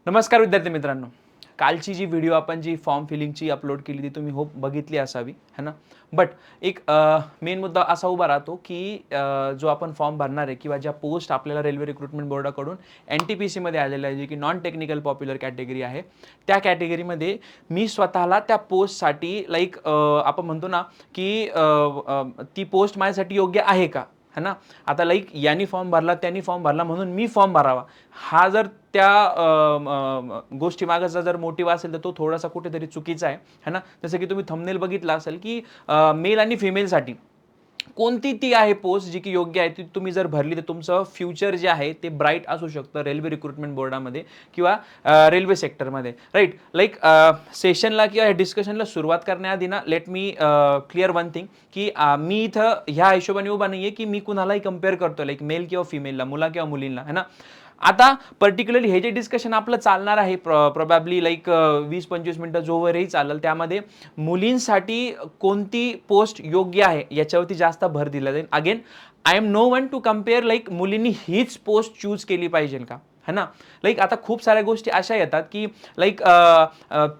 नमस्कार विद्यार्थी मित्रांनो, कालची जी व्हिडिओ आपण जी फॉर्म फिलिंगची अपलोड केली ती तुम्ही होप बघितली असावी है ना. बट एक मेन मुद्दा असा उभा राहतो की जो आपण फॉर्म भरणार आहे किंवा ज्या पोस्ट आपल्याला रेल्वे रिक्रुटमेंट बोर्डाकडून NTPC मध्ये आलेल्या आहे, जी की नॉन टेक्निकल पॉप्युलर कॅटेगरी आहे, त्या कॅटेगरीमध्ये मी स्वतःला त्या पोस्टसाठी लाईक आपण म्हणतो ना की ती पोस्ट माझ्यासाठी योग्य आहे का, है ना. आता लाईक यांनी फॉर्म भरला त्यांनी फॉर्म भरला म्हणून मी फॉर्म भरावा, हा जर त्या गोष्टी मागाचा जर मोटिव्ह असेल तर तो थोडासा कुठेतरी चुकीचा आहे, है ना. जसं की तुम्ही थंबनेल बघितला असेल की मेल आणि फिमेलसाठी कोणती ती आहे पोस्ट जी की योग्य आहे, ती तुम्ही जर भरली तर तुमचं फ्युचर जे आहे ते ब्राईट असू शकतं रेल्वे रिक्रुटमेंट बोर्डामध्ये किंवा रेल्वे सेक्टरमध्ये, राईट. लाईक सेशनला किंवा डिस्कशनला सुरुवात करण्याआधी ना let me clear one thing की मी इथं ह्या हिशोबाने उभा नाही आहे की मी कुणालाही कम्पेअर करतो लाईक मेल किंवा फिमेलला, मुला किंवा मुलींना, है ना. आता पर्टिक्युलरली हे जे डिस्कशन आपलं चालणार आहे प्रोबॅबली लाईक 20-25 मिनिटं जोवरही चालेल, त्यामध्ये मुलींसाठी कोणती पोस्ट योग्य आहे याच्यावरती जास्त भर दिला जाईल. Again I am no one to compare like मुलींनी हीच पोस्ट चूज केली पाहिजे का, है ना. लाईक आता खूप साऱ्या गोष्टी अशा येतात की लाईक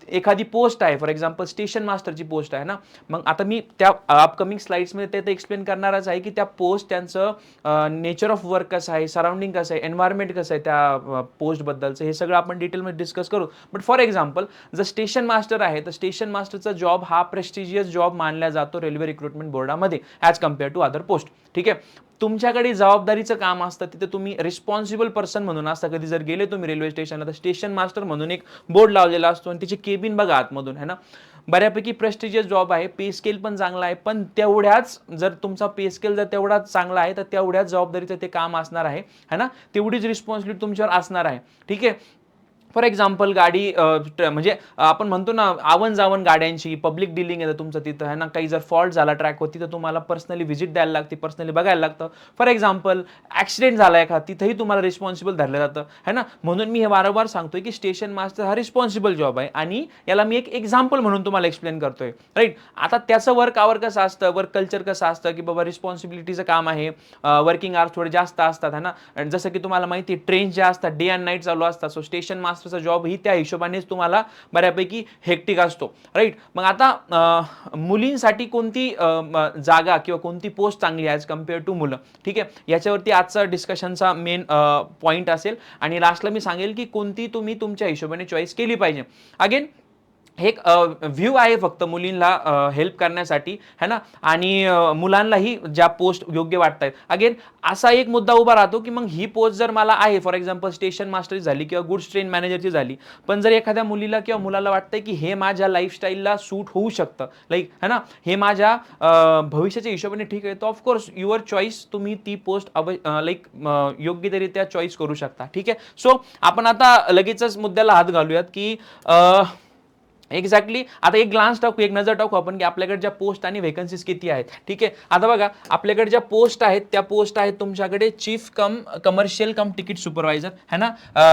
एखादी पोस्ट आहे, फॉर एक्झाम्पल स्टेशन मास्टरची पोस्ट आहे ना. मग आता मी त्या अपकमिंग स्लाइड्समध्ये ते एक्सप्लेन करणारच आहे की त्या पोस्ट त्यांचं नेचर ऑफ वर्क कसं आहे, सराउंडिंग कसं आहे, एन्व्हायरमेंट कसं आहे त्या पोस्टबद्दलचं, हे सगळं आपण डिटेलमध्ये डिस्कस करू. बट फॉर एक्झाम्पल जर स्टेशन मास्टर आहे तर स्टेशन मास्टरचा जॉब हा प्रेस्टिजियस जॉब मानला जातो रेल्वे रिक्रुटमेंट बोर्डामध्ये as compare to other post, ठीक आहे. तुमच्याकडे जबाबदारीचं काम असतं, तिथे तुम्ही रिस्पॉन्सिबल पर्सन म्हणून असता. कधी जर गेले तुम्ही रेल्वे स्टेशनला तर स्टेशन मास्टर म्हणून एक बोर्ड लावलेला असतो आणि तिची केबिन बघा आतमधून, है ना. बऱ्यापैकी प्रेस्टिजियस जॉब आहे, पे स्केल पण चांगला आहे, पण तेवढ्याच जर तुमचा पे स्केल जर तेवढाच चांगला आहे तर तेवढ्याच जबाबदारीचं ते काम असणार आहे, है ना. तेवढीच रिस्पॉन्सिबिलिटी तुमच्यावर असणार आहे, ठीक आहे. फॉर एक्झाम्पल गाडी म्हणजे आपण म्हणतो ना आवन जावन गाड्यांची पब्लिक डिलिंग आहे तुमचं तिथं, है ना. काही जर फॉल्ट झाला ट्रॅकवरती तर तुम्हाला पर्सनली व्हिजिट द्यायला लागते, पर्सनली बघायला लागतं. फॉर एक्झाम्पल ॲक्सिडेंट झाला का तिथंही तुम्हाला रिस्पॉन्सिबल धरलं जातं, है ना. म्हणून मी हे वारंवार सांगतोय की स्टेशन मास्टर हा रिस्पॉन्सिबल जॉब आहे आणि याला मी एक एक्झाम्पल म्हणून तुम्हाला एक्सप्लेन करतोय, राईट. आता त्याचं वर्क आवर कसं असतं, वर्क कल्चर कसं असतं की बाबा रिस्पॉन्सिबिलिटीचं काम आहे, वर्किंग आवर्स थोडे जास्त असतात, है ना. जसं की तुम्हाला माहिती आहे ट्रेन ज्या असतात डे अँड नाईट चालू असतात, सो स्टेशन मास्टरचा जॉब ही त्या हिशोबानेच तुम्हाला बऱ्यापैकी हेक्टिक असतो, राईट. मग आता मुलींसाठी कोणती जागा किंवा कोणती पोस्ट चांगली आहे ॲज कम्पेअर टू मुलं, ठीक आहे. याच्यावरती आजचा डिस्कशनचा मेन पॉईंट असेल आणि लास्टला मी सांगेल की कोणती तुम्ही तुमच्या हिशोबाने चॉईस केली पाहिजे. अगेन हे एक व्ह्यू आहे फक्त मुलींना हेल्प करण्यासाठी, है ना. आणि मुलांनाही ज्या पोस्ट योग्य वाटत आहेत. अगेन असा एक मुद्दा उभा राहतो की मग ही पोस्ट जर मला आहे, फॉर एक्झाम्पल स्टेशन मास्टरची झाली किंवा गुड्स ट्रेन मॅनेजरची झाली, पण जर एखाद्या मुलीला किंवा मुलाला वाटतंय की हे माझ्या लाईफस्टाईलला सूट होऊ शकतं, लाईक, है ना, हे माझ्या भविष्याच्या हिशोबाने ठीक आहे, तर ऑफकोर्स युअर चॉईस, तुम्ही ती पोस्ट लाईक योग्यरित्या चॉईस करू शकता, ठीक आहे. सो आपण आता लगेचच मुद्द्याला हात घालूयात की एक्झॅक्टली आता एक ग्लान्स टाकू, एक नजर टाकू आपण की आपल्याकडे ज्या पोस्ट आणि व्हेकन्सीज किती आहेत, ठीक आहे. आता बघा आपल्याकडे ज्या पोस्ट आहेत त्या पोस्ट आहेत तुमच्याकडे चीफ कम कमर्शियल कम तिकीट सुपरवायझर, है ना.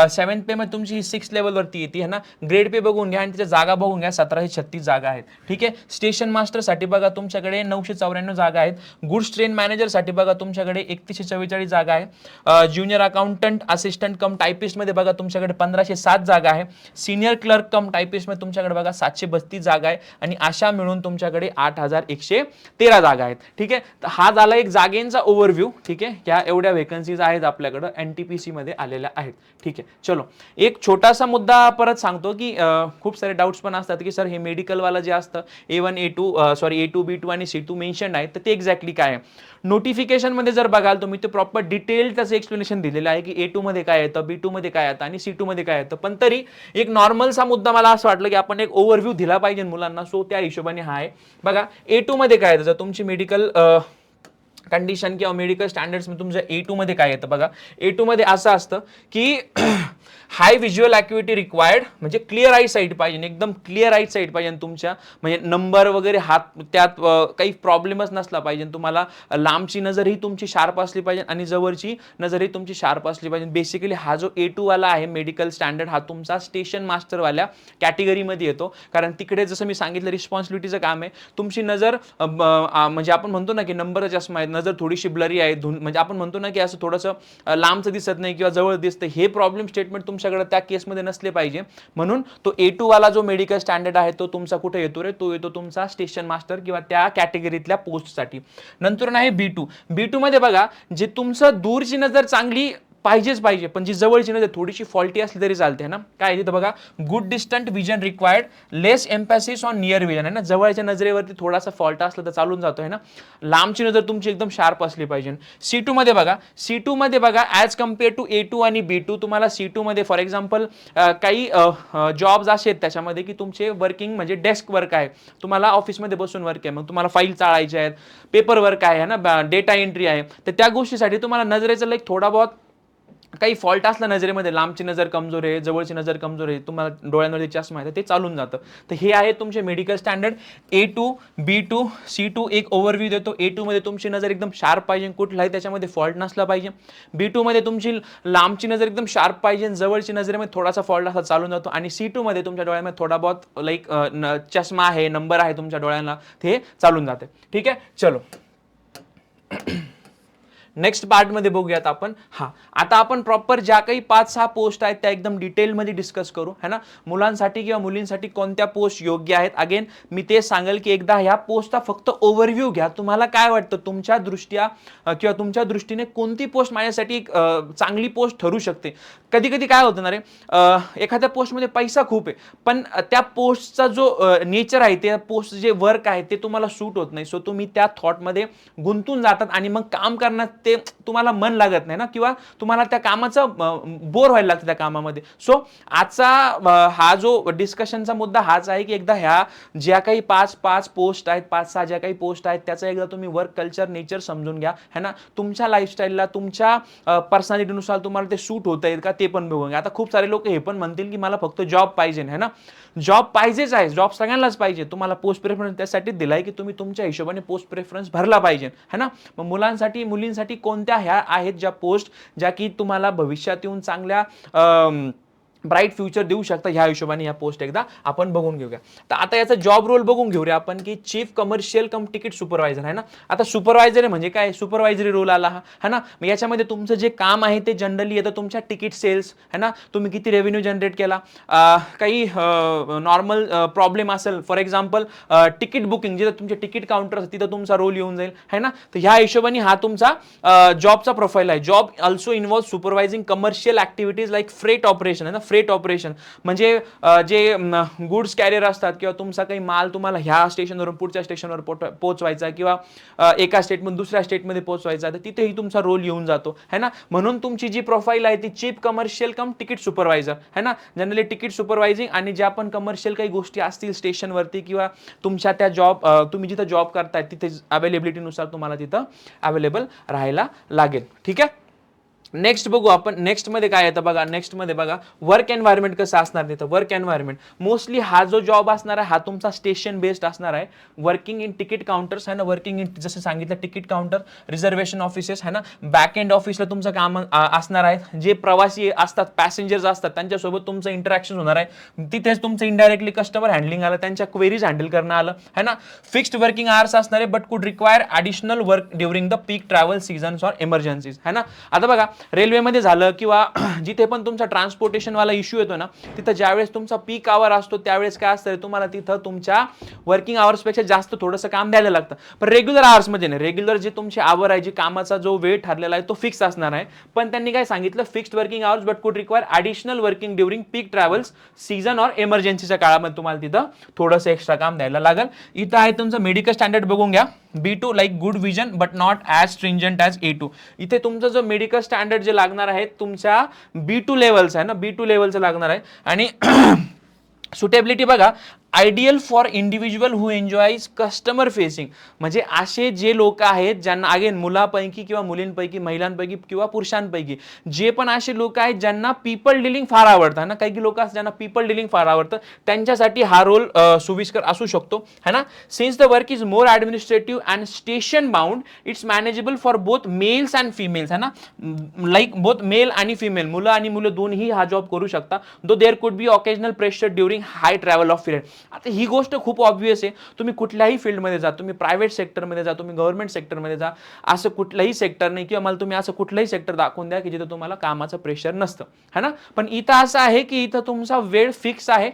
7th पे मध्ये तुमची 6 लेवलवरती येते, है ना. ग्रेड पे बघून घ्या आणि तिच्या जागा बघून घ्या, 1736 जागा आहेत, ठीक आहे. स्टेशन मास्टरसाठी बघा तुमच्याकडे 994 जागा आहेत. गुड्स ट्रेन मॅनेजरसाठी बघा तुमच्याकडे 3144 जागा आहे. ज्युनियर अकाउंटंट असिस्टंट कम टायपिस्टमध्ये बघा तुमच्याकडे 1507 जागा आहे. सिनियर क्लर्क कम टायपिस्टमध्ये तुमच्याकडे बघा 732 जागा आहे आणि अशा मिळून तुमच्याकडे 8113 जागा आहेत, ठीक आहे. तर हा झाला एक जागेंचा ओव्हरव्ह्यू, ठीक आहे. या एवढ्या व्हेकन्सीज आहेत आपल्याकडे NTPC मध्ये आलेल्या आहेत, ठीक आहे. चलो एक छोटासा मुद्दा परत सांगतो की खूप सारे डाऊट्स पण असतात की सर हे मेडिकलवाला जे असतं A1 A2 sorry A2 B2 आणि C2 मेन्शन आहे तर ते एक्झॅक्टली काय आहे. नोटिफिकेशन मध्ये जर बघाल तुम्ही ते प्रॉपर डिटेल त्याचं एक्सप्लेनेशन दिलेलं आहे की A2 मध्ये काय येतं, B2 मध्ये काय येतं आणि C2 मध्ये काय येतं. पण तरी एक नॉर्मलचा मुद्दा मला असं वाटलं की आपण एक ओव्हरव्ह्यू दिला पाहिजे मुलांना, सो त्या हिशोबाने हा आहे. बघा A2 मध्ये काय येतं, जर तुमची मेडिकल कंडिशन किंवा मेडिकल स्टँडर्ड्स मध्ये तुमच्या A2 मध्ये काय येतं बघा. A2 मध्ये असं असतं की हाय व्हिज्युअल ॲक्युइटी रिक्वायर्ड, म्हणजे क्लिअर आय साईट पाहिजे, एकदम क्लिअर आय साईट पाहिजे तुमच्या, म्हणजे नंबर वगैरे हात त्यात काही प्रॉब्लेमच नसला पाहिजे. तुम्हाला लांबची नजरही तुमची शार्प असली पाहिजे आणि जवळची नजरही तुमची शार्प असली पाहिजे. बेसिकली हा जो A2 वाला आहे मेडिकल स्टँडर्ड हा तुमचा स्टेशन मास्टरवाल्या कॅटेगरीमध्ये येतो, कारण तिकडे जसं मी सांगितलं रिस्पॉन्सिबिलिटीचं काम आहे. तुमची नजर म्हणजे आपण म्हणतो ना की नंबर चष्मा आहे, नजर थोडीशी ब्लरी आहे, म्हणजे आपण म्हणतो ना की असं थोडंसं लांबचं दिसत नाही किंवा जवळ दिसतं, हे प्रॉब्लेम स्टेटमेंट तुमच्या तुमच्याकडे त्या केसमध्ये नसले पाहिजे, म्हणून तो A2 वाला जो मेडिकल स्टँडर्ड आहे तो तुमचा कुठे येतो रे, तो येतो तुमचा स्टेशन मास्टर किंवा त्या कॅटेगरीतल्या पोस्टसाठी. नंतर आहे B2 मध्ये बघा, जे तुमचं दूरची नजर चांगली पाहिजे, पण जी जवळची नजर थोडीशी फॉल्टी असली तरी चालते ना. काय तिथं बघा, good distant vision required, less एम्पॅसिस on near vision आहे ना. जवळच्या नजरेवरती थोडासा फॉल्ट असला तर चालून जातो आहे ना. लांबची नजर तुमची एकदम शार्प असली पाहिजे. C2 मध्ये बघा ॲज कम्पेअर टू A2 आणि B2, तुम्हाला C2 मध्ये फॉर एक्झाम्पल काही जॉब्स असे आहेत त्याच्यामध्ये की तुमचे वर्किंग म्हणजे डेस्क वर्क आहे, तुम्हाला ऑफिसमध्ये बसून वर्क आहे, मग तुम्हाला फाईल चाळायच्या आहेत, पेपर वर्क आहे ना, डेटा एंट्री आहे, तर त्या गोष्टीसाठी तुम्हाला नजरेचं लाईक थोडा बहुत काही फॉल्ट असला नजरेमध्ये, लांबची नजर कमजोर आहे, जवळची नजर कमजोर आहे, तुम्हाला डोळ्यांमध्ये चष्मा आहे, ते चालून जातं. तर हे आहे तुमचे medical standard A2, B2, C2. एक ओव्हरव्ह्यू देतो. A2 मध्ये तुमची नजर एकदम शार्प पाहिजे, कुठलाही त्याच्यामध्ये फॉल्ट नसला पाहिजे. B2 मध्ये तुमची लांबची नजर एकदम शार्प पाहिजे, जवळची नजरेमध्ये थोडासा फॉल्ट असला चालून जातो. आणि C2 मध्ये तुमच्या डोळ्यामध्ये थोडा बहुत लाईक चष्मा आहे, नंबर आहे तुमच्या डोळ्यांना, ते चालून जाते. ठीक आहे, चलो नेक्स्ट पार्टमध्ये बघूयात आपण. आता आपण प्रॉपर ज्या काही 5-6 पोस्ट आहेत त्या एकदम डिटेलमध्ये डिस्कस करू है ना. मुलांसाठी किंवा मुलींसाठी कोणत्या पोस्ट योग्य आहेत. अगेन मी ते सांगेल की एकदा ह्या पोस्टचा फक्त ओव्हरव्ह्यू घ्या. तुम्हाला काय वाटतं तुमच्या दृष्ट्या किंवा तुमच्या दृष्टीने कोणती पोस्ट माझ्यासाठी एक चांगली पोस्ट ठरू शकते. कधी कधी काय होतं ना रे, एखाद्या पोस्टमध्ये पैसा खूप आहे, पण त्या पोस्टचा जो नेचर आहे, त्या पोस्ट जे वर्क आहे ते तुम्हाला सूट होत नाही. सो तुम्ही त्या थॉटमध्ये गुंतून जातात आणि मग काम करण्यात ते तुम्हाला मन लागत नाही ना, किंवा तुम्हाला त्या कामाचं बोर व्हायला लागतं त्या कामामध्ये. सो आजचा हा जो डिस्कशनचा मुद्दा हाच आहे की एकदा ह्या ज्या काही 5 पोस्ट आहेत, 5-6 ज्या काही पोस्ट आहेत, त्याचा एकदा तुम्ही वर्क कल्चर नेचर समजून घ्या है ना. तुमच्या लाईफस्टाईलला, तुमच्या पर्सनॅलिटीनुसार तुम्हाला ते सूट होत आहेत का ते पण बघून घ्या. आता खूप सारे लोक हे पण म्हणतील की मला फक्त जॉब पाहिजे है ना. जॉब पाहिजेच आहे, जॉब सगळ्यांनाच पाहिजे. तुम्हाला पोस्ट प्रेफरन्स त्यासाठी दिलाय की तुम्ही तुमच्या हिशोबाने पोस्ट प्रेफरन्स भरला पाहिजे है ना. मग मुलांसाठी मुलींसाठी कोणत्या ह्या आहेत ज्या पोस्ट ज्या की तुम्हाला भविष्यात येऊन चांगल्या ब्राईट फ्युचर देऊ शकता, ह्या हिशोबाने या पोस्ट एकदा आपण बघून घेऊया. तर आता याचा जॉब रोल बघून घेऊया आपण की चीफ कमर्शियल कम तिकीट सुपरवायझर आहे ना. आता सुपरवायझर म्हणजे काय, सुपरवायझरी रोल आला हा है ना. मग याच्यामध्ये तुमचं जे काम आहे ते जनरली येतं तुमच्या तिकीट सेल्स है ना. तुम्ही किती रेव्हेन्यू जनरेट केला, काही नॉर्मल प्रॉब्लेम असेल, फॉर एक्झाम्पल तिकीट बुकिंग, जिथं तुमचे तिकीट काउंटर तिथं तुमचा रोल येऊन जाईल है ना. तर ह्या हिशोबाने हा तुमचा जॉबचा प्रोफाईल आहे. Job also involve supervising commercial activities like freight operation है ना. फ्रेट ऑपरेशन म्हणजे जे गुड्स कॅरियर असतात किंवा तुमचा काही माल तुम्हाला ह्या स्टेशनवरून पुढच्या स्टेशनवर पोहोचवायचा किंवा एका स्टेटमधून दुसऱ्या स्टेटमध्ये पोहोचवायचा, तर तिथेही तुमचा रोल येऊन जातो है ना. म्हणून तुमची जी प्रोफाईल आहे ती चीफ कमर्शियल कम तिकीट सुपरवायझर है ना. जनरली तिकीट सुपरवायझिंग आणि ज्या पण कमर्शियल काही गोष्टी असतील स्टेशनवरती किंवा तुमच्या त्या तुम्ही जिथं जॉब करताय तिथे अवेलेबिलिटीनुसार तुम्हाला तिथं अवेलेबल राहायला लागेल. ठीक आहे. नेक्स्ट बघू आपण. नेक्स्ट मध्ये काय येतं बघा. नेक्स्ट मध्ये बघा वर्क एन्व्हायरमेंट कसं असणार तिथं. वर्क एन्व्हायरमेंट मोस्टली हा जो जॉब असणार आहे हा तुमचा स्टेशन बेस्ड असणार आहे. वर्किंग इन तिकीट काउंटर्स आहे ना. वर्किंग इन जसं सांगितलं तिकीट काउंटर, रिझर्वेशन ऑफिसेस आहे ना. बॅक एंड ऑफिसला तुमचं काम असणार आहे. जे प्रवासी असतात, पॅसेंजर्स असतात, त्यांच्यासोबत तुमचं इंटरॅक्शन होणार आहे. तिथेच तुमचं इनडायरेक्टली कस्टमर हँडलिंग आलं, त्यांच्या क्वेरीज हँडल करणं आलं है ना. फिक्स्ड वर्किंग आवर्स असणार आहे, but could require additional work during the peak travel seasons or emergencies है ना. आता बघा रेल्वेमध्ये झालं किंवा जिथे पण तुमचा ट्रान्सपोर्टेशनवाला इश्यू येतो ना, तिथं ज्यावेळेस तुमचा पीक आवर असतो त्यावेळेस काय असतं, तुम्हाला तिथं तुमच्या वर्किंग आवर्सपेक्षा जास्त थोडंसं काम द्यायला लागतं. पण रेग्युलर आवर्समध्ये नाही. रेग्युलर जे तुमचे आवर आहे, जे कामाचा जो वेळ ठरलेला आहे तो फिक्स असणार आहे. पण त्यांनी काय सांगितलं, fixed working hours but could require additional working during peak travels season or इमर्जन्सीच्या काळामध्ये तुम्हाला तिथं थोडंसं एक्स्ट्रा काम द्यायला लागेल. इथं आहे तुमचं मेडिकल स्टँडर्ड बघून घ्या. B2 like good vision but not as stringent as A2. इथे तुमचं जो मेडिकल स्टँडर्ड जे लागणार आहे तुमच्या B2 लेवलचं आहे ना, B2 लेवलचं लागणार आहे. आणि सुटेबिलिटी बघा, ideal for individual who enjoys customer facing, म्हणजे असे जे लोक आहेत ज्यांना अगेन मुलापैकी किंवा मुलींपैकी, महिलांपैकी किंवा पुरुषांपैकी जे पण असे लोक आहेत ज्यांना पीपल डिलिंग फार आवडतं ना. काही लोक असतात ज्यांना पीपल डिलिंग फार आवडतं, त्यांच्यासाठी हा रोल सुविस्कर असू शकतो है ना. Since the work is more administrative and station bound, it's manageable for both males and females है ना. लाईक बोथ मेल आणि फिमेल, मुलं आणि मुलं दोन्ही हा जॉब करू शकता. Though there could be occasional pressure during high travel of period. आता ही गोष्ट खूप ऑब्व्हियस आहे, तुम्ही कुठल्याही फील्डमध्ये जा, तुम्ही प्रायव्हेट सेक्टरमध्ये जा, तुम्ही गव्हर्नमेंट सेक्टरमध्ये जा, असं कुठलंही सेक्टर नाही किंवा मला तुम्ही असं कुठलंही सेक्टर दाखवून द्या की जिथे तुम्हाला कामाचं प्रेशर नसतं, है ना. पण इथं असं आहे की इथं तुमचा वेळ फिक्स आहे,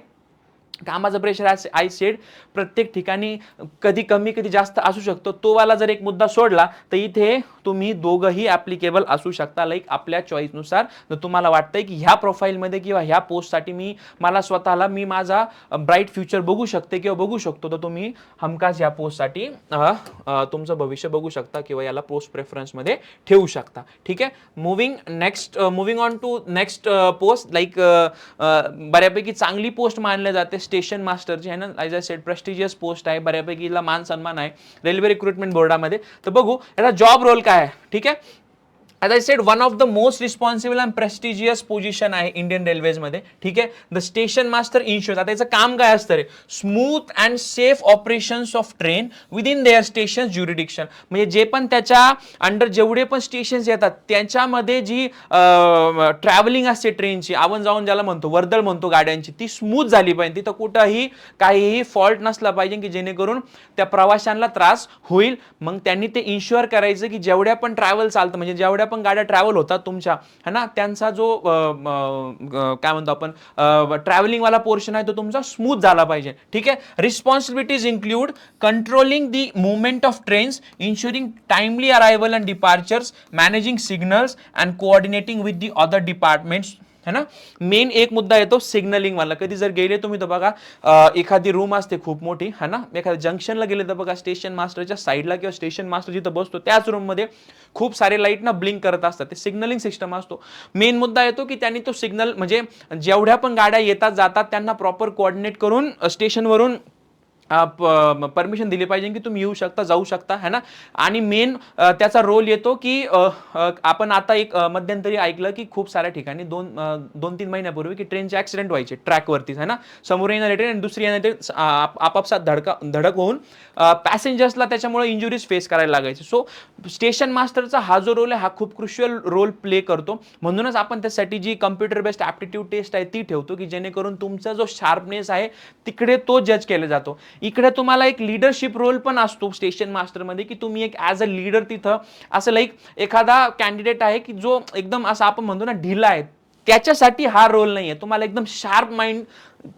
कामाचं प्रेशर आय सेड प्रत्येक ठिकाणी कधी कमी कधी जास्त असू शकतो. तो वाला जर एक मुद्दा सोडला तर इथे तुम्ही दोघंही ऍप्लिकेबल असू शकता, लाईक आपल्या चॉईसनुसार. जर तुम्हाला वाटतंय की ह्या प्रोफाईलमध्ये किंवा ह्या पोस्टसाठी मला स्वतःला माझा ब्राईट फ्युचर बघू शकते किंवा बघू शकतो, तर तुम्ही हमखास ह्या पोस्टसाठी तुमचं भविष्य बघू शकता किंवा याला पोस्ट प्रेफरन्समध्ये ठेवू शकता. ठीक आहे. Moving on to next post, like बऱ्यापैकी चांगली पोस्ट मानली जाते स्टेशन मास्टरची, आहे ना. As I said prestigious post आहे, बऱ्यापैकी हिला मान सन्मान आहे रेल्वे रिक्रुटमेंट बोर्डामध्ये. तर बघू याचा जॉब रोल काय आहे. ठीक आहे. As I said, one of the most responsible and prestigious position आहे इंडियन रेल्वेज मध्ये. ठीक आहे. द स्टेशन मास्टर इन्शुअर्स, आता याचं काम काय असतं रे, smooth and safe operations of train within their station jurisdiction. म्हणजे जे पण त्याच्या अंडर जेवढे पण स्टेशन्स येतात त्याच्यामध्ये जी ट्रॅव्हलिंग असते ट्रेनची, आवन जाऊन ज्याला म्हणतो, वर्दळ म्हणतो गाड्यांची, ती स्मूथ झाली पाहिजे. तिथं कुठंही काहीही फॉल्ट नसला पाहिजे की जेणेकरून त्या प्रवाशांना त्रास होईल. मग त्यांनी ते इन्शुअर करायचं की जेवढ्या पण ट्रॅव्हल चालतं, म्हणजे जेवढ्या पण गाड्या ट्रॅव्हल होतात तुमच्या, है ना, त्यांचा जो काय म्हणतो आपण ट्रॅव्हलिंग वाला पोर्शन आहे तो तुमचा स्मूथ झाला पाहिजे. ठीक आहे. Responsibilities include controlling the movement of trains, ensuring timely arrival and departures, managing signals and coordinating with the other departments, है ना. मेन एक मुद्दा येतो सिग्नलिंग वाला. कधी जर गेले तुम्ही तर बघा एखादी रूम असते खूप मोठी, है ना, एखाद्या जंक्शनला गेले तर बघा स्टेशन मास्टरच्या साईडला किंवा स्टेशन मास्टर जिथं बसतो त्याच रूम मध्ये खूप सारे लाईट ना ब्लिंक करत असतात, ते सिग्नलिंग सिस्टम असतो. मेन मुद्दा येतो की त्यांनी तो सिग्नल, म्हणजे जेवढ्या पण गाड्या येतात जातात त्यांना प्रॉपर कोऑर्डिनेट करून स्टेशनवरून परमिशन दिली पाहिजे की तुम्ही येऊ शकता, जाऊ शकता, है ना. आणि मेन त्याचा रोल येतो की आपण आता एक मध्यंतरी ऐकलं की खूप साऱ्या ठिकाणी 2-3 महिन्यापूर्वी की ट्रेनचे ऍक्सिडेंट व्हायचे ट्रॅकवरतीच, है ना. समोर येणारे ट्रेन आणि दुसरी येणारे आपापसात धडक होऊन पॅसेंजर्सला त्याच्यामुळे इंजुरीज फेस करायला लागायचे. सो स्टेशन मास्टरचा हा जो रोल आहे हा खूप क्रुशियल रोल प्ले करतो. म्हणूनच आपण त्यासाठी जी कम्प्युटर बेस्ड ॲप्टिट्यूड टेस्ट आहे ती ठेवतो की जेणेकरून तुमचा जो शार्पनेस आहे तिकडे तो जज केला जातो. इकडे तुम्हाला एक लीडरशिप रोल पण असतो स्टेशन मास्टरमध्ये की तुम्ही एक ॲज अ लीडर तिथं, असं लाईक एखादा कॅन्डिडेट आहे की जो एकदम असं आपण म्हणतो ना ढिला आहे, त्याच्यासाठी हा रोल नाही आहे. तुम्हाला एकदम शार्प माइंड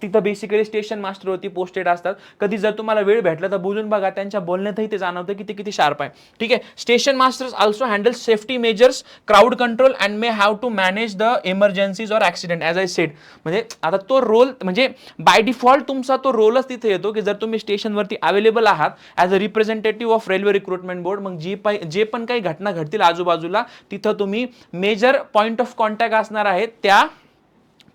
तिथं बेसिकली स्टेशन मास्टरवरती पोस्टेड असतात. कधी जर तुम्हाला वेळ भेटला तर बोलून बघा, त्यांच्या बोलण्यातही ते जाणवतं की ते किती शार्प आहे. ठीक आहे. Station masters also handle safety measures, crowd control and may have to manage the emergencies or accident. As I said, म्हणजे आता तो रोल, म्हणजे बाय डिफॉल्ट तुमचा तो रोलच तिथे येतो की जर तुम्ही स्टेशनवरती अवेलेबल आहात as a representative of railway recruitment board, मग जे पण काही घटना घडतील आजूबाजूला तिथं तुम्ही मेजर पॉईंट ऑफ कॉन्टॅक्ट असणार आहेत त्या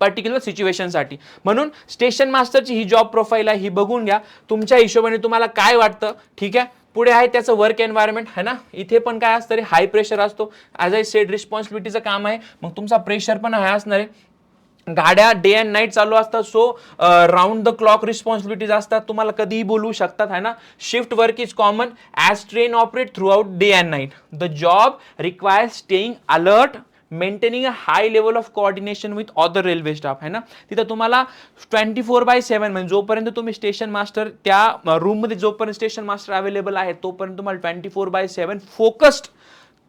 पर्टिक्युलर सिच्युएशनसाठी. म्हणून स्टेशन मास्टरची ही जॉब प्रोफाईल आहे, ही बघून घ्या तुमच्या हिशोबाने तुम्हाला काय वाटतं. ठीक आहे. पुढे आहे त्याचं वर्क एन्व्हायरमेंट, है ना. इथे पण काय असतं रे, हाय प्रेशर असतो. ॲज आय सेड रिस्पॉन्सिबिलिटीचं काम आहे, मग तुमचा प्रेशर पण हाय असणार आहे. गाड्या डे अँड नाईट चालू असतात, so round the clock responsibilities असतात, तुम्हाला कधीही बोलवू शकतात, है ना. Shift work is common as train operate through out day and night. The job requires staying alert, maintaining a high level of coordination with other railway staff, है ना. तिथं तुम्हाला 24/7 म्हणजे जोपर्यंत तुम्ही स्टेशन मास्टर त्या रूममध्ये जोपर्यंत स्टेशन मास्टर अवेलेबल आहे तोपर्यंत तुम्हाला 24/7 फोकस्ड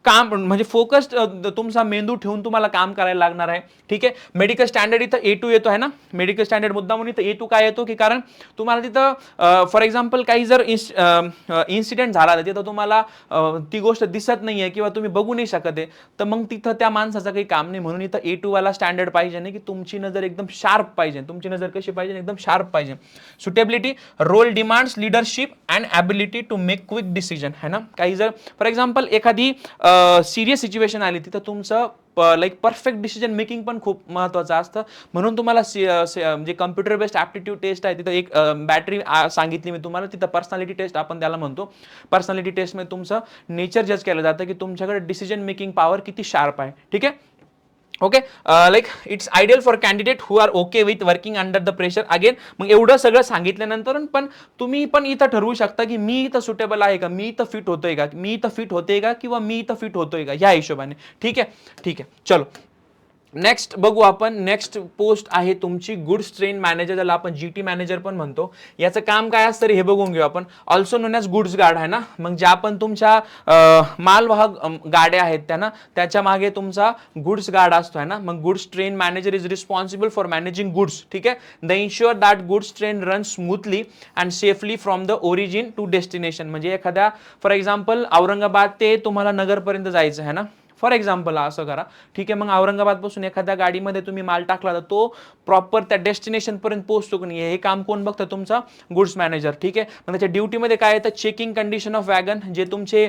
काम, म्हणजे फोकस्ड तुमचा मेंदू ठेवून तुम्हाला काम करायला लागणार आहे. ठीक आहे. मेडिकल स्टँडर्ड इथं A2 येतो, आहे ना. मेडिकल स्टँडर्ड मुद्दा म्हणून इथं A2 काय येतो की कारण तुम्हाला तिथं फॉर एक्झाम्पल काही जर इन्सिडेंट झाला तर तिथं तुम्हाला ती गोष्ट दिसत नाहीये किंवा तुम्ही बघू नाही शकत आहे, तर मग तिथं त्या माणसाचं काही काम नाही. म्हणून इथं A2 वाला स्टँडर्ड पाहिजे नाही की तुमची नजर एकदम शार्प पाहिजे. तुमची नजर कशी पाहिजे, एकदम शार्प पाहिजे. Suitability, role demands leadership and ability to make quick decision, है ना. काही जर फॉर एक्झाम्पल एखादी सिरियस सिच्युएशन आली तिथं तुमचं लाईक परफेक्ट डिसिजन मेकिंग पण खूप महत्त्वाचं असतं. म्हणून तुम्हाला जे कम्प्युटर बेस्ड ॲप्टिट्यूड टेस्ट आहे तिथं एक बॅटरी सांगितली मी तुम्हाला, तिथं पर्सनॅलिटी टेस्ट आपण त्याला म्हणतो. पर्सनॅलिटी टेस्टमध्ये तुमचं नेचर जज केलं जातं की तुमच्याकडे डिसिजन मेकिंग पॉवर किती शार्प आहे. ठीक आहे. Okay. Like it's ideal for candidate who are okay with working under the pressure. Again मग एवढं सगळं सांगितल्यानंतर पण तुम्ही पण इथं ठरवू शकता की मी इथं सुटेबल आहे का, मी इथं फिट होतोय का, मी इथं फिट होते का किंवा मी इथं फिट होतोय का, ह्या हिशोबाने. ठीक आहे. ठीक आहे. चलो नेक्स्ट बघू आपण, नेक्स्ट पोस्ट आहे तुमची गुड्स ट्रेन मॅनेजर, ज्याला आपण जीटी मॅनेजर पण म्हणतो. याचं काम काय असतं हे बघून घेऊ आपण. Also non as goods guard आहे ना, मग ज्या पण तुमच्या मालवाहक गाड्या आहेत त्या ना, त्याच्या मागे तुमचा गुड्स गार्ड असतो आहे ना. मग goods train manager is responsible for managing goods. ठीक आहे, the ensure that goods train run smoothly and safely from the origin to destination. म्हणजे एखाद्या फॉर एक्झाम्पल औरंगाबाद ते तुम्हाला नगरपर्यंत जायचं आहे ना, फॉर एक्झाम्पल असं करा. ठीक आहे, मग औरंगाबादपासून एखाद्या गाडीमध्ये तुम्ही माल टाकला तर तो प्रॉपर त्या डेस्टिनेशन पर्यंत पोहोचतो की नाही, हे काम कोण बघतं? तुमचा गुड्स मॅनेजर. ठीक आहे, मग त्याच्या ड्युटीमध्ये काय येतं? चेकिंग कंडिशन ऑफ वॅगन, जे तुमचे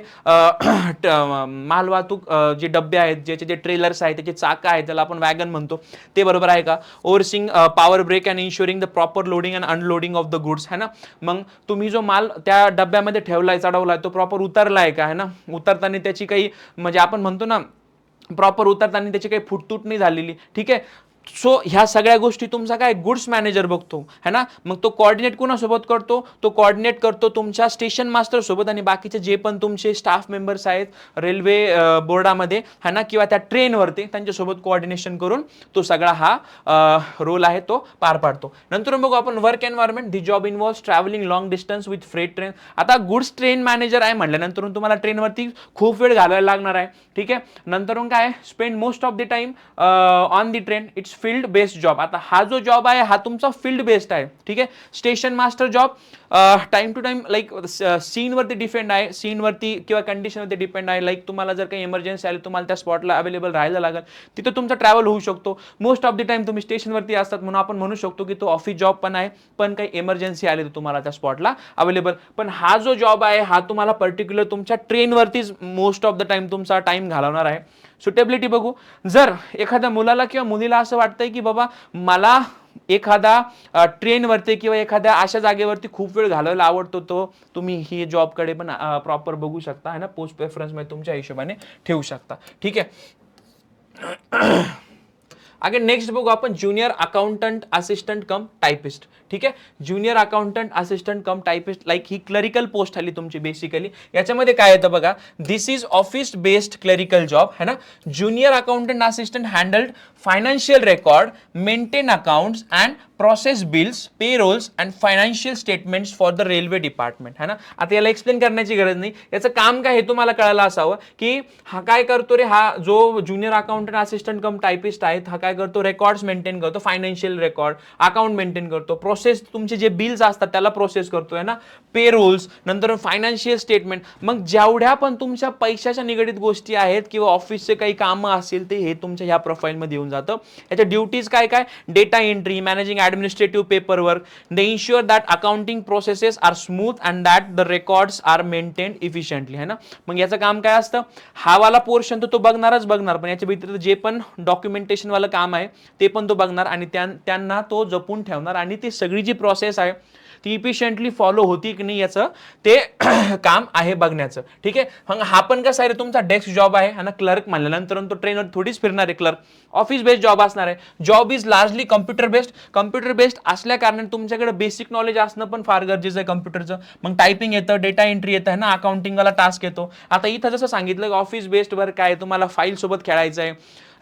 मालवाहतूक जे डबे आहेत, ज्याचे जे ट्रेलर्स आहेत, त्याचे चाका आहेत, त्याला आपण वॅगन म्हणतो, ते बरोबर आहे का? Overseeing power brake and ensuring the proper loading and unloading of the goods है ना. मग तुम्ही जो माल त्या डब्यामध्ये ठेवलाय, चढवलाय, तो प्रॉपर उतरलाय का है ना, उतरताना त्याची काही म्हणजे आपण म्हणतो ना प्रॉपर उतरताना त्याची काही फुटतूट नाही झालेली. ठीक आहे, सो ह्या सगळ्या गोष्टी तुमचा काय गुड्स मॅनेजर बघतो है ना. मग तो कोऑर्डिनेट कोणासोबत करतो? तो कोऑर्डिनेट करतो तुमच्या स्टेशन मास्टर सोबत आणि बाकीचे जे पण तुमचे स्टाफ मेंबर्स आहेत रेल्वे बोर्डामध्ये है ना, किंवा त्या ट्रेनवरती, त्यांच्यासोबत कोऑर्डिनेशन करून तो सगळा हा रोल आहे तो पार पाडतो. नंतर बघू आपण work environment. The job involves travelling long distance with freight train. आता गुड्स ट्रेन मॅनेजर आहे म्हटल्यानंतर तुम्हाला ट्रेनवरती खूप वेळ घालवायला लागणार आहे. ठीक आहे, नंतर काय? Spend most of the time on the train. It's field based job. आता हा जो जॉब आहे हा तुमचा फील्ड बेस्ड आहे. ठीक आहे, station master job time to time like सीनवरती डिपेंड आहे, सीनवरती किंवा कंडिशनवरती डिपेंड आहे. लाईक तुम्हाला जर काही इमर्जन्सी आली, तुम्हाला त्या स्पॉटला अवेलेबल राहायला लागेल, तिथं तुमचा ट्रॅव्हल होऊ शकतो. मोस्ट ऑफ द टाइम तुम्ही स्टेशनवरती असतात, म्हणून आपण म्हणू शकतो की तो ऑफिस जॉब पण आहे, पण काही इमर्जन्सी आली तर तुम्हाला त्या स्पॉटला अवेलेबल. पण हा जो जॉब आहे हा तुम्हाला पर्टिक्युलर तुमच्या ट्रेनवरतीच मोस्ट ऑफ द टाइम तुमचा टाइम घालवणार आहे. सुटेबिलिटी बघू. जर एखाद्या मुलाला किंवा मुलीला असं वाटतंय की बाबा मला एखादा ट्रेनवरती किंवा एखाद्या अशा जागेवरती खूप वेळ घालवायला आवडतो, तो तुम्ही ही जॉबकडे पण प्रॉपर बघू शकता है ना, पोस्ट प्रेफरन्स मध्ये तुमच्या हिशोबाने ठेवू शकता. ठीक आहे, आगे नेक्स्ट बघू आपण junior accountant assistant cum typist. ठीक आहे, junior accountant assistant cum typist, like ही क्लरिकल पोस्ट आली तुमची बेसिकली. याच्यामध्ये काय येतं बघा, this is office based clerical job है ना. Junior accountant assistant handled financial record, maintain accounts and process bills, payrolls and financial statements for the railway department है ना. आता याला एक्सप्लेन करण्याची गरज नाही, याचं काम काय हे तुम्हाला कळायला असावं की हा काय करतो रे, हा जो junior accountant assistant cum typist आहे हा काय करतो? रेकॉर्ड्स मेंटेन करतो, फायनान्शियल रेकॉर्ड, अकाउंट मेंटेन करतो, प्रोसेस तुमचे जे बिल्स असतात त्याला प्रोसेस करतो है ना, पेरोल्स, नंतर फायनान्शियल स्टेटमेंट. मग जेवढ्या पण तुमच्या पैशाच्या निगडीत गोष्टी आहेत किंवा ऑफिसचे काही कामं असतील ते हे तुमच्या ह्या प्रोफाईलमध्ये येऊन जातं. याच्या ड्युटीज काय काय? Data entry, managing administrative paperwork. They ensure that accounting processes are smooth and that the records are maintained efficiently है ना. मग याचं काम काय असतं? हा वाला पोर्शन तो बघणारच बघणार, पण याच्या व्यतिरिक्त जे पण डॉक्युमेंटेशन वाला काम आहे ते पण तो बघणार आणि त्यांना तो जपून ठेवणार आणि ती सगळी जी प्रोसेस आहे ती इफिशियंटली फॉलो होती की नाही याचं ते काम आहे बघण्याचं. ठीक आहे, मग हा पण कसा आहे रे तुमचा डेस्क जॉब आहे ना. क्लर्क म्हणल्यानंतर तो ट्रेनवर थोडीच फिरणार आहे क्लर्क, ऑफिस बेस्ड जॉब असणार आहे. Job is largely computer based. Computer based असल्या कारणाने तुमच्याकडे बेसिक नॉलेज असणं पण फार गरजेचं आहे कम्प्युटरचं. मग टायपिंग येतं, डेटा एंट्री येतं है ना, अकाउंटिंगवाला टास्क येतो. आता इथं जसं सांगितलं ऑफिस बेस्ड वर काय तुम्हाला फाईल सोबत खेळायचं आहे,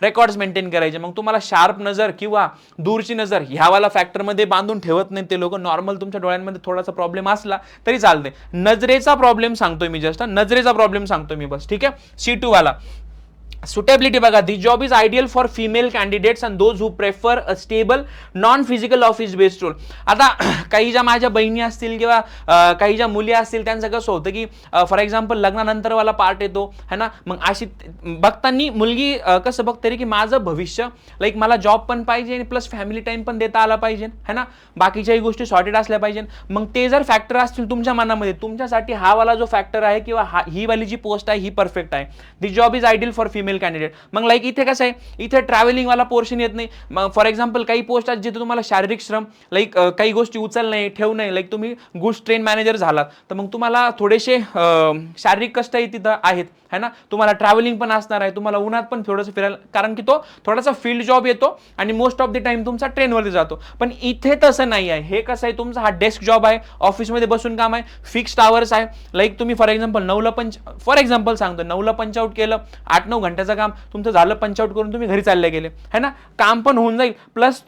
रेकॉर्ड्स मेंटेन करायचे. मग तुम्हाला शार्प नजर किंवा दूरची नजर ह्यावाला फॅक्टरमध्ये बांधून ठेवत नाही ते लोक. नॉर्मल तुमच्या डोळ्यांमध्ये थोडासा प्रॉब्लेम असला तरी चालते. नजरेचा प्रॉब्लेम सांगतोय मी, जस्ट नजरेचा प्रॉब्लेम सांगतोय मी बस. ठीक आहे, C2 वाला. सुटेबिलिटी बघा, this job is ideal for female candidates and those who prefer a stable non physical office based role. आता काही ज्या माझ्या बहिणी असतील किंवा काही ज्या मुली असतील त्यांचं कसं होतं की फॉर एक्झाम्पल लग्नानंतर वाला पार्ट येतो है ना. मग अशी बघताना मुलगी कसं बघते रे की माझं भविष्य लाईक मला जॉब पण पाहिजे आणि प्लस फॅमिली टाइम पण देता आला पाहिजे है ना, बाकीच्याही गोष्टी सॉर्टेड असल्या पाहिजे. मग ते जर फॅक्टर असतील तुमच्या मनामध्ये, तुमच्यासाठी हा वाला जो फॅक्टर आहे किंवा ही वाली जी पोस्ट आहे ही परफेक्ट आहे. This job is ideal for female candidate. मग लाईक इथे कसं आहे, इथे ट्रॅव्हलिंग वाला पोर्शन येत नाही. मग फॉर एक्झाम्पल काही पोस्ट आहेत जिथे तुम्हाला शारीरिक श्रम लाईक काही गोष्टी उचलणे ठेवणे, लाईक तुम्ही गुड्स ट्रेन मॅनेजर झालात तर मग तुम्हाला थोडेसे शारीरिक कष्टही तिथं आहेत है ना. तुम्हाला ट्रॅव्हलिंग पण असणार आहे, तुम्हाला उन्हात पण थोडंसं फिरायला, कारण की तो थोडासा फील्ड जॉब येतो आणि मोस्ट ऑफ द टाइम तुमचा ट्रेनवरती जातो. पण इथे तसं नाही आहे. हे कसं आहे, तुमचा हा डेस्क जॉब आहे, ऑफिसमध्ये बसून काम आहे, फिक्स्ड आवर्स आहे. लाईक तुम्ही फॉर एक्झाम्पल 9 ला फॉर एक्झाम्पल सांगतो 9 ला पंच आउट केलं, 8-9 घंट्याचं काम तुमचं झालं, पंच आउट करून तुम्ही घरी चालले गेले, है ना, काम पण होऊन जाईल, प्लस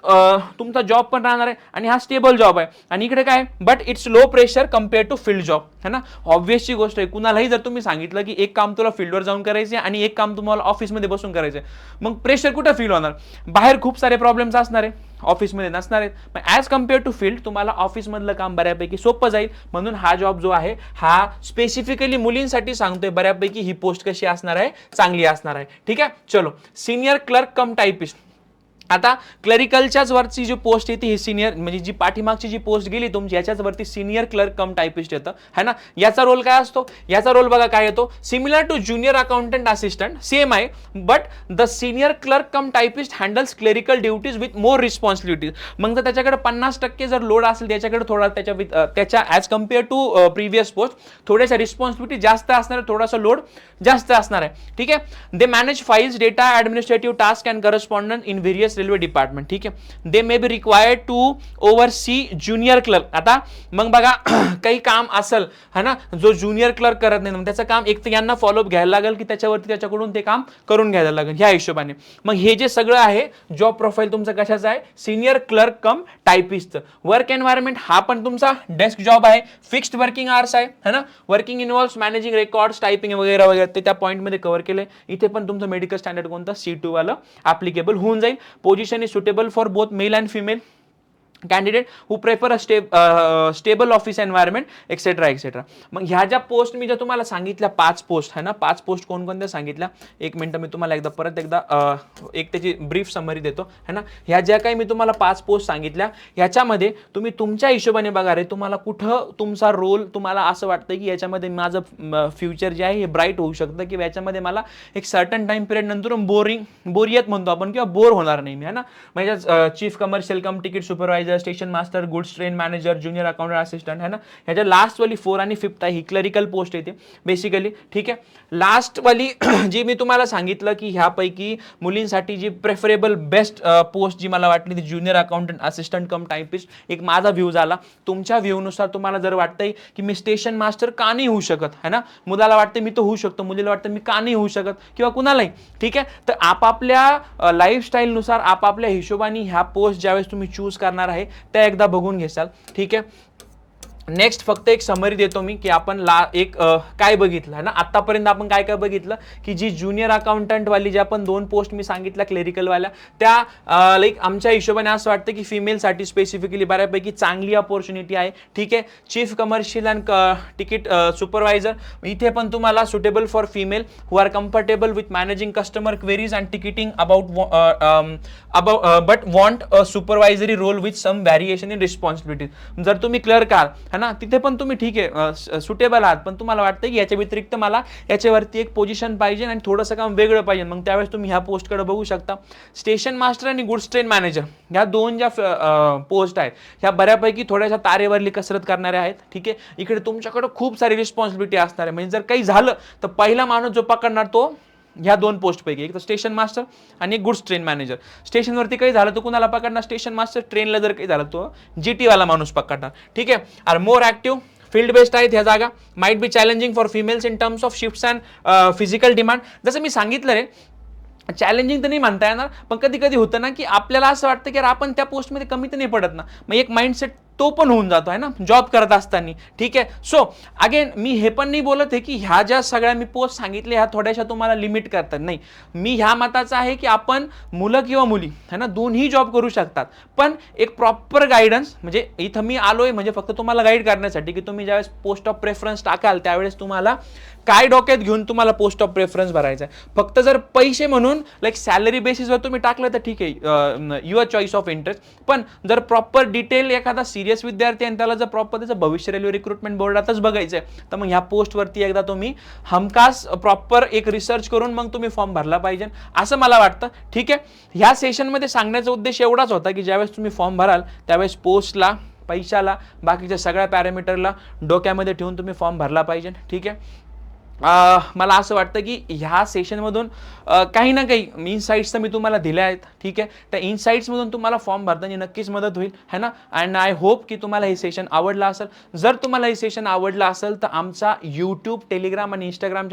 तुमचा जॉब पण राहणार आहे आणि हा स्टेबल जॉब आहे. आणि इकडे काय, but it's low pressure compare to field job, है ना. ऑब्व्हियसची गोष्ट आहे, कुणालाही जर तुम्ही सांगितलं की एक काम तुला फील्डवर जाऊन करायचे आणि एक काम तुम्हाला ऑफिसमध्ये बसून करायचं, मग प्रेशर कुठं फील होणार. बाहेर खूप सारे प्रॉब्लेम्स असणार आहे, ऑफिसमध्ये नसणार आहेत. पण ॲज कम्पेअर टू फील्ड तुम्हाला ऑफिसमधलं काम बऱ्यापैकी सोपं जाईल. म्हणून हा जॉब जो आहे हा स्पेसिफिकली मुलींसाठी सांगतोय, बऱ्यापैकी ही पोस्ट कशी असणार आहे, चांगली असणार आहे. ठीक आहे, चलो. Senior clerk cum typist. आता क्लरिकलच्याच वरची जी पोस्ट येते ही सिनियर, म्हणजे जी पाठीमागची जी पोस्ट गेली तुमची याच्याच वरती सिनियर क्लर्क कम टायपिस्ट येतं, है ना. याचा रोल काय असतो, याचा रोल बघा काय येतो, similar to junior accountant assistant, same आहे, but the senior clerk cum typist handles clerical duties with more responsibilities. मग जर त्याच्याकडे 50% जर लोड असेल त्याच्याकडे थोडा त्याच्या as compare to previous post थोड्याशा रिस्पॉन्सिबिलिटी जास्त असणार आहे, थोडासा लोड जास्त असणार आहे. ठीक आहे. They manage files, data, administrative task and correspondent in various railway department. ठीक आहे. They may be required to oversee junior clerk. आता मग बघा काही काम असेल, है ना, जो ज्युनियर क्लर्क करत नाही, मग त्याचं काम एक तर यांना फॉलोअप घ्यायला लागेल की त्याच्यावरती त्याच्याकडून ते काम करून घ्यायला लागेल, ह्या हिशोबाने. मग हे जे सगळं आहे जॉब प्रोफाईल तुमचं कशाचं आहे, सिनियर क्लर्क कम टायपिस्टचं. वर्क एन्व्हायरमेंट हा पण तुमचा डेस्क जॉब आहे, फिक्स्ड वर्किंग आवर्स आहे, है ना. Working involves managing records, typing वगैरे वगैरे, ते त्या पॉईंटमध्ये कव्हर केले. इथे पण तुमचं मेडिकल स्टँडर्ड कोणतं, C2 वाला ऍप्लिकेबल होऊन जाईल. Position is suitable for both male and female candidate who prefer stable office environment etcetera etcetera. मग ह्या ज्या पोस्ट मी ज्या तुम्हाला सांगितल्या 5 पोस्ट आहे ना, 5 पोस्ट कोणकोणत्या सांगितल्या, एक मिनिट मी तुम्हाला परत एकदा एक त्याची ब्रीफ समरी देतो, है ना. ह्या ज्या काही मी तुम्हाला 5 पोस्ट सांगितल्या ह्याच्यामध्ये तुम्ही तुमच्या हिशोबाने बघा रे, तुम्हाला कुठं तुमचा रोल तुम्हाला असं वाटतं की याच्यामध्ये माझं फ्युचर जे आहे हे ब्राईट होऊ शकतं, किंवा याच्यामध्ये मला एक सर्टन टाइम पिरियड नंतर बोरियत म्हणतो आपण, किंवा बोर होणार नाही मी, है ना. म्हणजे चीफ कमर्शियल कम ticket supervisor, station master, goods train manager, junior accountant assistant, है ना. ह्याच्या लास्ट वाली 4 आणि 5th आहे ही क्लरिकल पोस्ट येते बेसिकली. ठीक आहे. लास्ट वाली जी मी तुम्हाला सांगितलं की ह्यापैकी मुलींसाठी जी प्रेफरेबल बेस्ट पोस्ट जी मला वाटली ती junior accountant assistant cum typist. एक माझा व्ह्यू झाला, तुमच्या व्ह्यूनुसार तुम्हाला जर वाटतंय की मी स्टेशन मास्टर का नाही होऊ शकत, है ना, मुलाला वाटतं मी तो होऊ शकतो, मुलीला वाटतं मी का नाही होऊ शकत, किंवा कुणालाही. ठीक आहे. तर आपापल्या लाईफस्टाईलनुसार आपापल्या हिशोबाने ह्या पोस्ट ज्यावेळेस तुम्ही चूज करणार आहे त्या एकदा बघून घेसाल. ठीक आहे. नेक्स्ट फक्त एक समरी देतो मी की आपण काय बघितलं आहे ना, आतापर्यंत आपण काय काय बघितलं की जी ज्युनियर अकाउंटंट वाली जे आपण 2 पोस्ट मी सांगितल्या क्लेरिकल वाल्या, त्या लाईक आमच्या हिशोबाने असं वाटतं की फिमेलसाठी स्पेसिफिकली बऱ्यापैकी चांगली अपॉर्च्युनिटी आहे. ठीक आहे. Chief commercial and ticket supervisor, इथे पण तुम्हाला suitable for female who are comfortable with managing customer queries and ticketing but want a supervisory role with some variation in responsibilities. जर तुम्ही क्लर्क आहात, है ना, तिथे पण तुम्ही ठीक आहे सुटेबल आहात, पण तुम्हाला वाटतं की याच्या व्यतिरिक्त मला याच्यावरती एक पोझिशन पाहिजे आणि थोडंसं काम वेगळं पाहिजे, मग त्यावेळेस तुम्ही ह्या पोस्टकडे बघू शकता. स्टेशन मास्टर आणि गुड्स ट्रेन मॅनेजर ह्या 2 ज्या पोस्ट आहेत ह्या बऱ्यापैकी थोड्याशा तारेवरली कसरत करणाऱ्या आहेत. ठीक आहे. इकडे तुमच्याकडे खूप सारी रिस्पॉन्सिबिलिटी असणार आहे, म्हणजे जर काही झालं तर पहिला माणूस जो पकडणार तो ह्या 2 पोस्टपैकी, एक तर स्टेशन मास्टर आणि एक गुड्स ट्रेन मॅनेजर. स्टेशनवरती काही झालं तर कुणाला पकडणार, स्टेशन मास्टर. ट्रेनला जर काही झालं तो GT वाला माणूस पकडणार. ठीक आहे. Are more active, field based आहेत ह्या जागा. Might be challenging for females in terms of shifts and physical demand. जसं मी सांगितलं रे, चॅलेंजिंग तर नाही म्हणता येणार, पण कधी कधी होतं ना की आपल्याला असं वाटतं की आपण त्या पोस्टमध्ये कमी तर नाही पडत ना, मग एक माइंडसेट तो पण होऊन जातो आहे ना जॉब करत असताना. ठीक आहे. सो अगेन मी हे पण नाही बोलत आहे की ह्या ज्या सगळ्या मी पोस्ट सांगितल्या ह्या थोड्याशा तुम्हाला लिमिट करतात, नाही. मी ह्या मताचा आहे की आपण मुलं किंवा मुली है ना दोन्ही जॉब करू शकतात, पण एक प्रॉपर गायडन्स, म्हणजे इथं मी आलोय म्हणजे फक्त तुम्हाला गाईड करण्यासाठी की तुम्ही ज्यावेळेस पोस्ट ऑफ प्रेफरन्स टाकाल त्यावेळेस तुम्हाला काय डोक्यात घेऊन तुम्हाला पोस्ट ऑफ प्रेफरन्स भरायचा आहे. फक्त जर पैसे म्हणून लाईक सॅलरी बेसिसवर तुम्ही टाकलं तर ठीक आहे, युअर चॉईस ऑफ इंटरेस्ट. पण जर प्रॉपर डिटेल एखादा सिरियस विद्यार्थी आणि त्याला जर प्रॉपर त्याचं भविष्य रेल्वे रिक्रुटमेंट बोर्डातच बघायचं आहे तर मग ह्या पोस्टवरती एकदा तुम्ही हमखास प्रॉपर एक रिसर्च करून मग तुम्ही फॉर्म भरला पाहिजे असं मला वाटतं. ठीक आहे. ह्या सेशनमध्ये सांगण्याचा उद्देश एवढाच होता की ज्यावेळेस तुम्ही फॉर्म भराल त्यावेळेस पोस्टला, पैशाला, बाकीच्या सगळ्या पॅरामीटरला डोक्यामध्ये ठेवून तुम्ही फॉर्म भरला पाहिजे. ठीक आहे. मला असं वाटतं की ह्या सेशनमधून काही ना काही इनसाईट्स तर मी तुम्हाला दिल्या आहेत, ठीक आहे. त्या इनसाईट्समधून तुम्हाला फॉर्म भरताना नक्कीच मदत होईल है ना. अँड आय होप की तुम्हाला हे सेशन आवडलं असेल. जर तुम्हाला हे सेशन आवडलं असेल तर आमचा यूट्यूब, टेलिग्राम आणि इंस्टाग्राम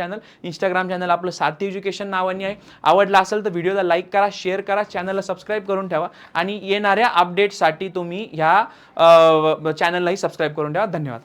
चॅनल आपलं सारथी एज्युकेशन नावाने आहे. आवडला असेल तर व्हिडिओला लाईक करा, शेअर करा, चॅनलला सबस्क्राईब करून ठेवा आणि येणाऱ्या अपडेटसाठी तुम्ही ह्या चॅनललाही सबस्क्राईब करून ठेवा. धन्यवाद.